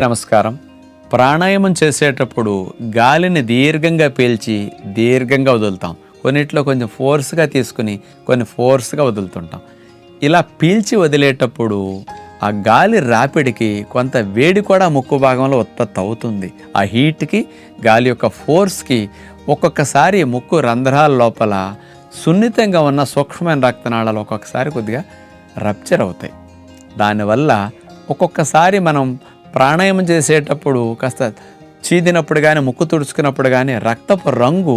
నమస్కారం. ప్రాణాయామం చేసేటప్పుడు గాలిని దీర్ఘంగా పీల్చి దీర్ఘంగా వదులుతాం. కొన్నిట్లో కొంచెం ఫోర్స్గా తీసుకుని కొన్ని ఫోర్స్గా వదులుతుంటాం. ఇలా పీల్చి వదిలేటప్పుడు ఆ గాలి రాపిడికి కొంత వేడి కూడా ముక్కు భాగంలో ఉత్పత్తి అవుతుంది. ఆ హీట్కి గాలి యొక్క ఫోర్స్కి ఒక్కొక్కసారి ముక్కు రంధ్రాల లోపల సున్నితంగా ఉన్న సూక్ష్మమైన రక్తనాళాలు ఒక్కొక్కసారి కొద్దిగా రప్చర్ అవుతాయి. దానివల్ల ఒక్కొక్కసారి మనం ప్రాణాయామం చేసేటప్పుడు కాస్త చీదినప్పుడు కానీ ముక్కు తుడుచుకున్నప్పుడు కానీ రక్తపు రంగు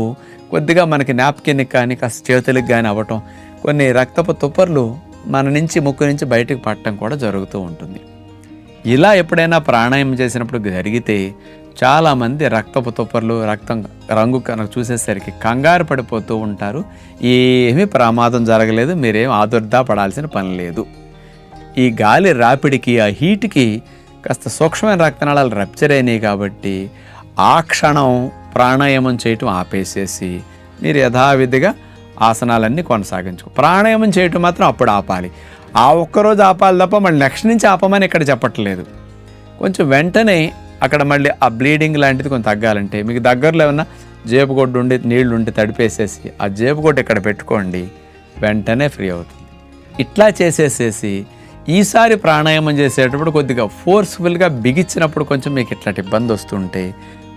కొద్దిగా మనకి నాప్కిన్కి కానీ కాస్త చేతులకు కానీ అవ్వటం, కొన్ని రక్తపు తుప్పర్లు మన నుంచి ముక్కు నుంచి బయటకు పట్టడం కూడా జరుగుతూ ఉంటుంది. ఇలా ఎప్పుడైనా ప్రాణాయామం చేసినప్పుడు జరిగితే చాలామంది రక్తపు తుప్పర్లు రక్తం రంగు కనుక చూసేసరికి కంగారు పడిపోతూ ఉంటారు. ఏమీ ప్రమాదం జరగలేదు, మీరేం ఆదుర్దా పడాల్సిన పని లేదు. ఈ గాలి రాపిడికి ఆ హీట్కి కాస్త సూక్ష్మమైన రక్తనాళాలు రప్చర్ అయినాయి కాబట్టి ఆ క్షణం ప్రాణాయామం చేయటం ఆపేసేసి మీరు యథావిధిగా ఆసనాలన్నీ కొనసాగించుకో. ప్రాణాయామం చేయటం మాత్రం అప్పుడు ఆపాలి. ఆ ఒక్కరోజు ఆపాలి తప్ప మళ్ళీ నెక్స్ట్ నుంచి ఆపమని ఇక్కడ చెప్పట్లేదు. కొంచెం వెంటనే అక్కడ మళ్ళీ ఆ బ్లీడింగ్ లాంటిది కొంచెం తగ్గాలంటే మీకు దగ్గరలో ఏమన్నా జేబుగొడ్డు ఉండి నీళ్లు ఉండి తడిపేసేసి ఆ జేబుగొడ్డు ఇక్కడ పెట్టుకోండి, వెంటనే ఫ్రీ అవుతుంది. ఇట్లా చేసేసేసి ఈసారి ప్రాణాయామం చేసేటప్పుడు కొద్దిగా ఫోర్స్ఫుల్గా బిగించినప్పుడు కొంచెం మీకు ఇట్లాంటి ఇబ్బంది వస్తుంటే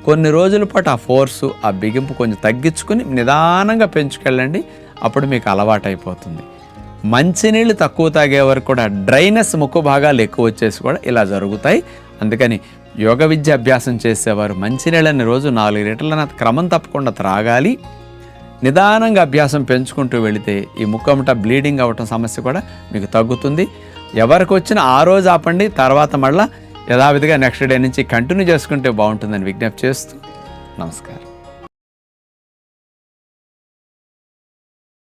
కొన్ని రోజుల పాటు ఆ ఫోర్సు ఆ బిగింపు కొంచెం తగ్గించుకుని నిదానంగా పెంచుకెళ్ళండి. అప్పుడు మీకు అలవాటు అయిపోతుంది. మంచినీళ్ళు తక్కువ తాగే వరకు కూడా డ్రైనెస్ ముక్కు భాగాలు ఎక్కువ వచ్చేసి కూడా ఇలా జరుగుతాయి. అందుకని యోగ విద్య అభ్యాసం చేసేవారు మంచినీళ్ళని రోజు 4 లీటర్ల క్రమం తప్పకుండా త్రాగాలి. నిదానంగా అభ్యాసం పెంచుకుంటూ వెళితే ఈ ముక్కమట బ్లీడింగ్ అవ్వటం సమస్య కూడా మీకు తగ్గుతుంది. ఎవరికి వచ్చినా ఆ రోజు ఆపండి, తర్వాత మళ్ళీ యథావిధిగా నెక్స్ట్ డే నుంచి కంటిన్యూ చేసుకుంటే బాగుంటుందని విజ్ఞప్తి చేస్తూ నమస్కారం.